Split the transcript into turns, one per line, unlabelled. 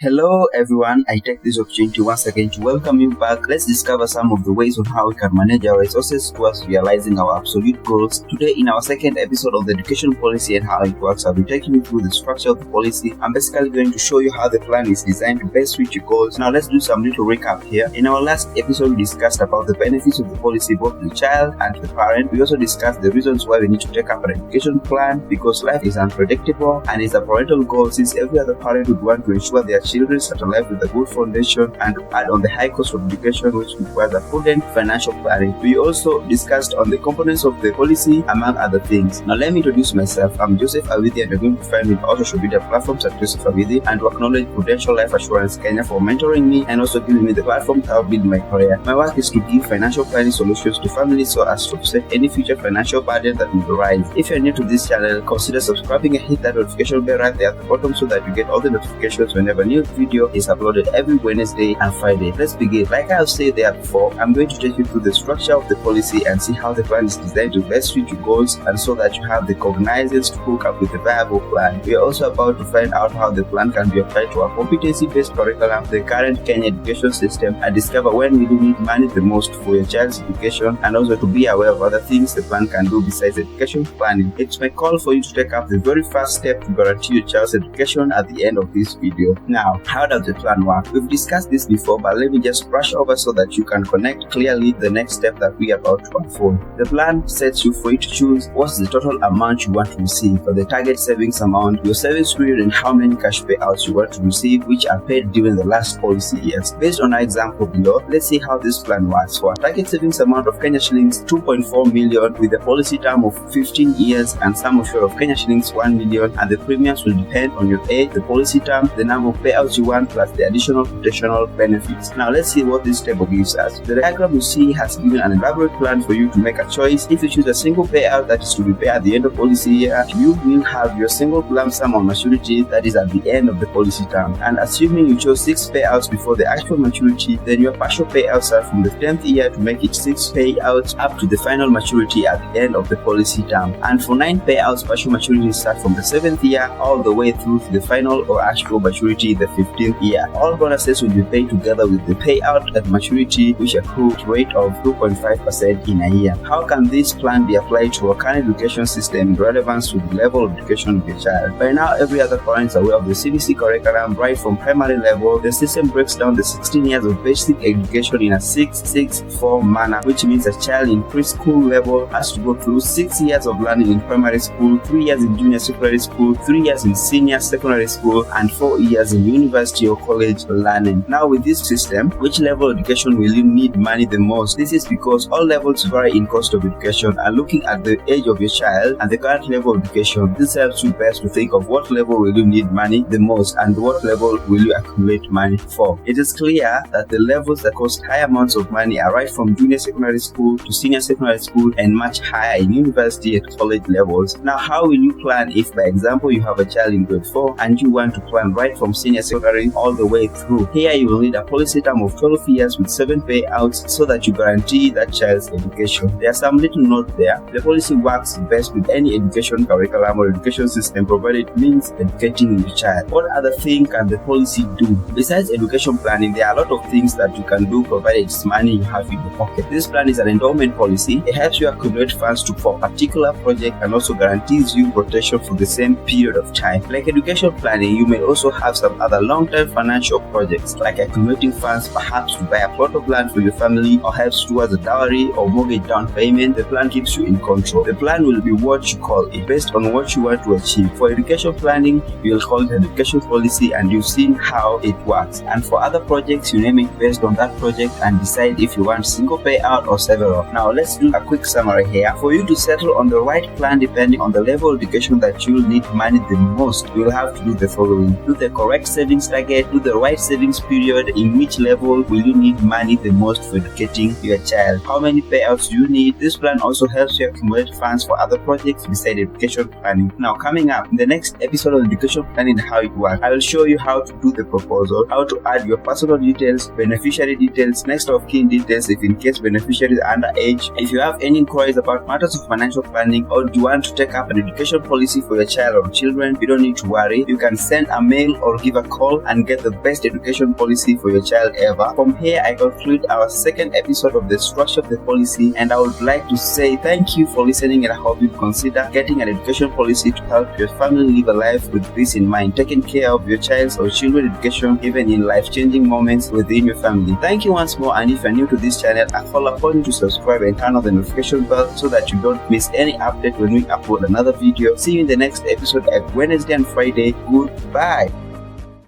Hello everyone, I take this opportunity once again to welcome you back. Let's discover some of the ways on how we can manage our resources towards realizing our absolute goals. Today in our second episode of the education policy and how it works, I'll be taking you through the structure of the policy. I'm basically going to show you how the plan is designed to best reach your goals. Now let's do some little recap here. In our last episode, we discussed about the benefits of the policy both to the child and to the parent. We also discussed the reasons why we need to take up an education plan, because life is unpredictable and it's a parental goal since every other parent would want to ensure their children start a life with a good foundation and to add on the high cost of education, which requires a prudent financial planning. We also discussed on the components of the policy, among other things. Now let me introduce myself. I'm Joseph Awidhi and you're going to find me on all social media platforms at Joseph Awidhi, and to acknowledge Prudential Life Assurance Kenya for mentoring me and also giving me the platform to help build my career. My work is to give financial planning solutions to families so as to offset any future financial burden that will arise. If you're new to this channel, consider subscribing and hit that notification bell right there at the bottom so that you get all the notifications whenever new video is uploaded every Wednesday and Friday. Let's begin. Like I've said there before, I'm going to take you through the structure of the policy and see how the plan is designed to best reach your goals and so that you have the cognizance to hook up with the viable plan. We are also about to find out how the plan can be applied to our competency-based curriculum, the current Kenya education system, and discover when we do need money the most for your child's education, and also to be aware of other things the plan can do besides education planning. It's my call for you to take up the very first step to guarantee your child's education at the end of this video. Now, how does the plan work? We've discussed this before, but let me just brush over so that you can connect clearly the next step that we are about to unfold. The plan sets you free to choose what's the total amount you want to receive, for the target savings amount, your savings period, and how many cash payouts you want to receive, which are paid during the last policy years. Based on our example below, let's see how this plan works. For a target savings amount of Kenya shillings 2.4 million with a policy term of 15 years and sum assured of Kenya shillings 1 million, and the premiums will depend on your age, the policy term, the number of payouts you want, plus the additional potential benefits. Now let's see what this table gives us. The diagram you see has given an elaborate plan for you to make a choice. If you choose a single payout that is to be paid at the end of policy year, you will have your single lump sum on maturity that is at the end of the policy term. And assuming you chose 6 payouts before the actual maturity, then your partial payouts start from the 10th year to make it 6 payouts up to the final maturity at the end of the policy term. And for 9 payouts, partial maturity start from the 7th year all the way through to the final or actual maturity the 15th year. All bonuses will be paid together with the payout at maturity, which accrues rate of 2.5% in a year. How can this plan be applied to our current education system in relevance to the level of education of your child? By now, every other parent is aware of the CBC curriculum. Right from primary level, the system breaks down the 16 years of basic education in a 6-6-4 manner, which means a child in preschool level has to go through 6 years of learning in primary school, 3 years in junior secondary school, 3 years in senior secondary school, and 4 years in university or college learning. Now with this system, which level of education will you need money the most? This is because all levels vary in cost of education, and looking at the age of your child and the current level of education, this helps you best to think of what level will you need money the most and what level will you accumulate money for. It is clear that the levels that cost high amounts of money are right from junior secondary school to senior secondary school and much higher in university and college levels. Now how will you plan if, by example, you have a child in grade 4 and you want to plan right from senior secondary all the way through? Here you will need a policy term of 12 years with 7 payouts so that you guarantee that child's education. There are some little notes there. The policy works best with any education curriculum or education system provided it means educating your child. What other thing can the policy do? Besides education planning, there are a lot of things that you can do provided it's money you have in your pocket. This plan is an endowment policy. It helps you accumulate funds for a particular project and also guarantees you protection for the same period of time. Like education planning, you may also have some other long-term financial projects like accumulating funds perhaps to buy a plot of land for your family or helps towards a dowry or mortgage down payment. The plan keeps you in control. The plan will be what you call it based on what you want to achieve. For education planning, you will call it an education policy and you've seen how it works. And for other projects, you name it based on that project and decide if you want single payout or several. Now let's do a quick summary here. For you to settle on the right plan depending on the level of education that you will need money the most, you will have to do the following. Do the correct savings target, do the right savings period, in which level will you need money the most for educating your child, how many payouts do you need. This plan also helps you accumulate funds for other projects besides education planning. Now coming up in the next episode of education planning and how it works, I will show you how to do the proposal, how to add your personal details, beneficiary details, next of kin details if in case beneficiaries are underage. If you have any inquiries about matters of financial planning or do you want to take up an education policy for your child or children, you don't need to worry. You can send a mail or give a call and get the best education policy for your child ever. From here, I conclude our second episode of the structure of the policy, and I would like to say thank you for listening, and I hope you consider getting an education policy to help your family live a life with peace in mind, taking care of your child's or children's education even in life-changing moments within your family. Thank you once more, and if you're new to this channel, I call upon you to subscribe and turn on the notification bell so that you don't miss any update when we upload another video. See you in the next episode at Wednesday and Friday. Goodbye.